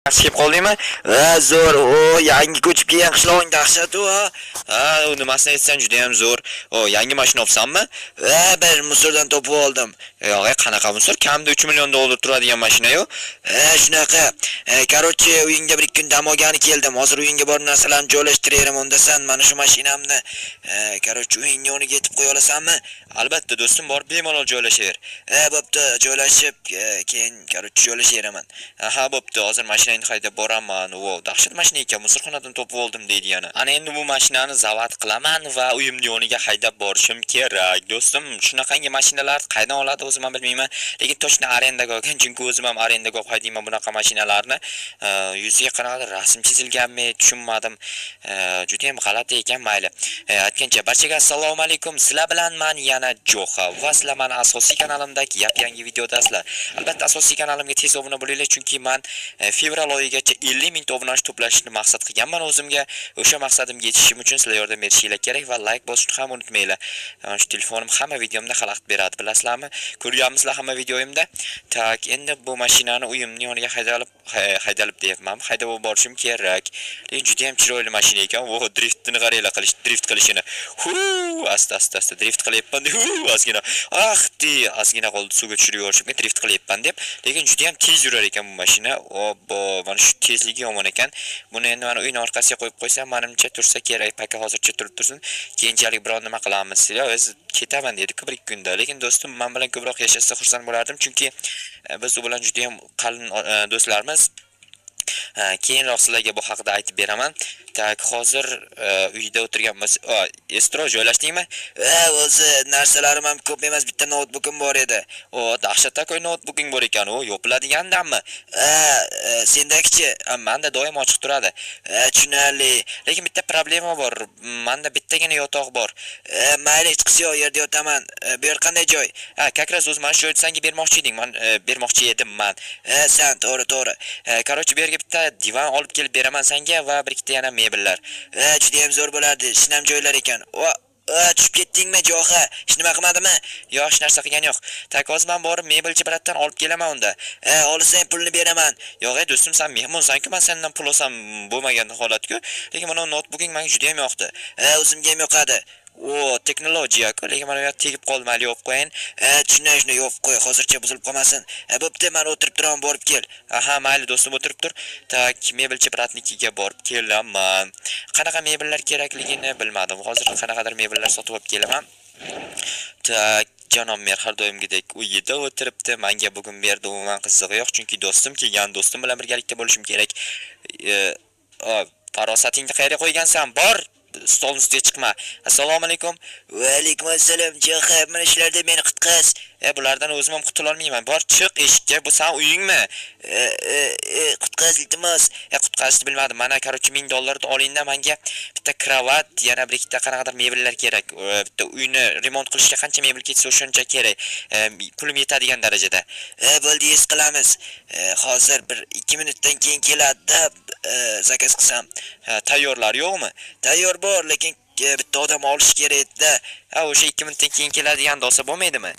Kelib qoldingmi? Zo'r. O, yangi ko'chib kelgan qishloqning dahshati u. U nimasini aytsan juda ham zo'r. O, yangi mashina olsanmi? Bir musordan topib oldim. Yo'q, qanaqa musor? Kamida 3 million dollar turadigan mashina-yu. Shunaqa. Короче, uyingga bir kun dam olgani keldim. Hozir uyingga bor narsalarni joylashtiraverim. Undasan mana shu mashinamni. Короче, uying yoniga yetib qo'ya olasanmi? Albatta, do'stim, bor, bemalol joylashaver. Bo'pti, joylashib, keyin короче joylashayveraman. Bo'pti, hozir mashinangni haydab boraman. Wow, dahshat mashina ekan, musorxonadan topib oldim deydi yana. Ana endi bu mashinani zavat qilaman va uyimni yoniga haydab borishim kerak. Do'stim, shunaqangi mashinalarni qaydan oladi o'zim ham bilmayman, lekin toshni arendaga olgan, chunki o'zim ham arendaga olib haydayman bunaqa mashinalarni. Yuziga qanaqadir rasm chizilganmi, tushunmadim. Juda ham g'alati ekan, mayli. Aytgancha barchaga assalomu alaykum. Sizlar bilan men yana Joxa va sizlar meni asosiy kanalimdagi yangi videodasizlar. Albatta asosiy kanalimga tez obuna bo'linglar, chunki men fevral oyigacha 50 ming obunachi to'plashni maqsad qilganman o'zimga. O'sha maqsadimga yetishim uchun sizlar yordam berishingiz kerak va like bosishni ham unutmanglar. Shu telefonim hamma videomda xalaqit beradi, bilasizlarmi? Ko'ryapsizlar hamma videoyimda. Tak, endi bu mashinani uyimning yoniga haydalib deyapman. Haydab borishim kerak. Lekin juda ham chiroyli mashina ekan. Vo, driftni qaranglar, drift qilishini. Asta drift qilyapman. Ozgina. Ozgina qoldi suvga tushirib yuborishim, drift qilyapman deb. Lekin juda ham tez yurar ekan bu mashina. Obbo, mana shu tezligi yomon ekan. Buni endi mana uyning orqasiga qo'yib qo'ysam, menimcha tursa kerak. Paka hozircha turib tursin. Keyinchalik biror nima qilamiz. O'z ketaman dedi-ku bir kunda. Lekin do'stim men bilan ko'proq yashasa xursand bo'lardim, chunki biz u bilan juda ham qalin do'stlarmiz. Keyinroq sizlarga bu haqida aytib beraman. Tak, hozir uyda o'tirganmiz. Estro joylashdingmi? O'zi narsalarim ham ko'p emas, bitta notebookim bor edi. Dahshatli notebooking bor ekan, yopiladigandanmi? Sendakichi, menda doim ochiq turadi. Tushunarli. Lekin bitta problema bor. Menda bittagina yotoq bor. Mayli, chiqsi yo'q, yerda yotaman. Bu yer qanday joy? Как раз o'z mana shu joyni senga bermoqchi eding. Men bermoqchi edim men. Sen to'g'ri. Короче, bu yerga bitta divan olib kelib beraman senga va bir ikkita yana mebellar. Juda ham zo'r bo'lardi. Shinam joylar ekan. Tushib ketdingmi, Joxa? Hech nima qilmadimi? Yo'q, hech narsa qilgan yo'q. Takoz men borib mebelchi biratdan olib kelaman unda. Olsang pulni beraman. Yo'q, do'stim, sen mehmonsan-ku, men sendan pul olsam bo'lmagan holat-ku. Lekin mana notebooking menga juda ham yoqdi. O'zimga ham yoqadi. Texnologiya-ku, lekin mana yo'q tegib qolmayli yopib qo'yin. Shuni yopib qo'y, hozircha buzilib qolmasin. Bo'pti, men o'tirib turaman, borib kel. Mayli do'stim, o'tirib tur. Tak, mebelchi bratnikiga borib kelaman. Qanaqa mebellar kerakligini bilmadim. Hozir qanaqadir mebellar sotib olib kelaman. Tak, janob mer har doimgidek uyida o'tiribdi. Menga bugun berdi, umuman qizig'i yo'q, chunki do'stim kelgan, do'stim bilan birgalikda bo'lishim kerak. Farosatingni qayerga qo'ygansan? Bor. Stolning ustiga chiqma. Assalomu alaykum. Va alaykum assalom. Joxa, mana shularda meni qutqaz. Bulardan o'zim ham qutula olmayman. Bor, chiq eshikka. Bu sen uyingmi? Qutqaz iltimos. Qutqazishni bilmadim. Mana короче $1000 olingda menga bitta kravat, yana bir ikkita qanaqadir mebellar kerak. Bitta uyni remont qilishga qancha mebel ketsa o'shuncha kerak. Pulim yetadigan darajada. Bo'ldi, his qilamiz. Hozir bir 2 minutdan keyin keladi-da, zakaz qilsam. Tayyorlar yo'qmi? Tayyor bor, lekin bitta odam olish kerak edi-da. O'sha 2 minutdan keyin keladigan bo'lsa bo'lmaydimi?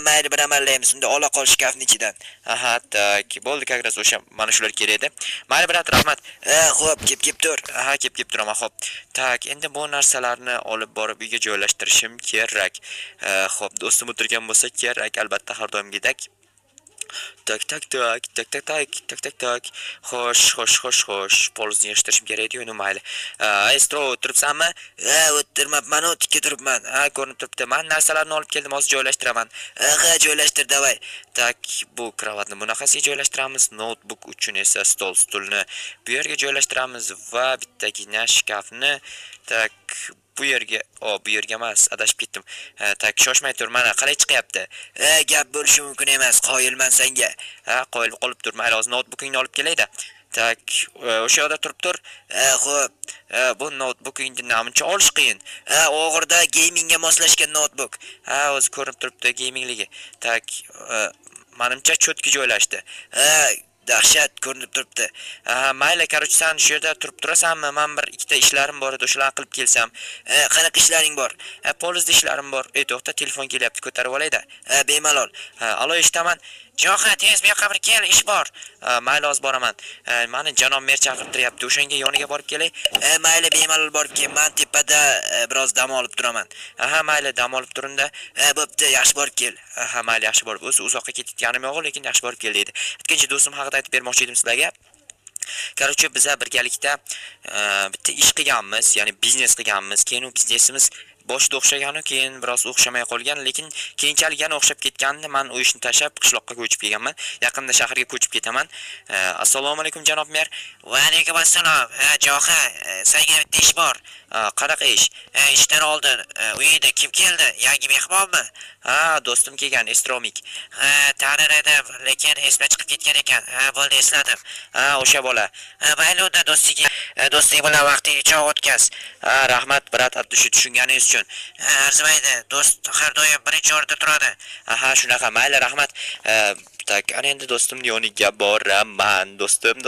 Mayli, bir amallaymiz. Unda ola qol shkafning ichidan. Tak, bo'ldi, как раз o'sha mana shular kerak edi. Mayli, brat, rahmat. Xo'p, kelib tur. Kelib turaman, xo'p. Tak, endi bu narsalarni olib borib uyga joylashtirishim kerak. Xo'p, do'stim o'tirgan bo'lsa kerak, albatta har doimgidek. Tak. Xo'sh. Polzni yig'ishtirishim kerak edi, mayli. Estro, o'tiribsanmi? O'tirmabman, tikka turibman. Ko'rinib turibdi. Men narsalarni olib keldim, hozir joylashtiraman. Joylashtir, davay. Tak, bu kravatni bunaqasiga joylashtiramiz. Notebook uchun esa stulni bu yerga joylashtiramiz va bittagina shkafni. Tak, bu yerga emas, adashib ketdim. Tak, shoshmay tur, mana qalay chiqyapti. Gap bo'lishi mumkin emas, qoyilman senga. Qoyil qolib tur, mayli, hozir notebookingni olib kelayda. Tak, o'sha yerda turib tur. Xo'p, bu notebookingni namuncha olish qiyin. Og'irda gamingga moslashgan notebook. O'zi ko'rinib turibdi gamingligi. Tak, menimcha cho'tki joylashdi. dahshat ko'rinib turibdi. Mayli, короче, sen shu yerda turib turasanmi? Men bir ikkita ishlarim bor edi, o'shalarni qilib kelsam. Qanaqa ishlaring bor? Polizda ishlarim bor. To'xta, telefon kelyapti, ko'tarib olayda. Bemalol. Alo, eshitaman. Jo'xa, tez bu yoqqa bir kel, ish bor. Mayli, hozir boraman. Meni janob mer chaqirtiryapti, o'shanga yoniga borib kelay. Mayli, bemalol borib kel. Men tepada biroz dam olib turaman. Mayli, dam olib turinda. Bo'pti, yaxshi borib kel. Mayli, yaxshi borib. O'zi uzoqqa ketayotganim yo'q, lekin yaxshi borib kel dedi. Ikkinchi do'stim haqida aytib bermoqchi edim sizlarga. Короче, biz birgalikda bitta ish qilganmiz, ya'ni biznes qilganmiz. Keyin u biznesimiz boshida o'xshagan, keyin biroz o'xshamay qolgan, lekin keyinchalik yana o'xshab ketganda men u ishni tashlab qishloqqa ko'chib kelganman. Yaqinda shaharga ko'chib ketaman. Assalomu alaykum janob mer. Va alaykum assalom. Jo'xa, senga bitta ish bor. Qanaqa ish? Ishdan oldin uyda kim keldi? Yangi mehmonmi? Do'stim kelgan, Estromik. Tanir edim, lekin esdan chiqib ketgan ekan. Bo'ldi, esladim. O'sha bola. Mayli, unda do'sting bilan vaqtingni cho'g' o'tkaz. Rahmat, brat, shu tushunganingiz uchun. Arzimaydi, do'st har doim birinchi o'rinda turadi. Shunaqa, mayli, rahmat. Tak, ana endi do'stimning yoniga boraman. Do'stim.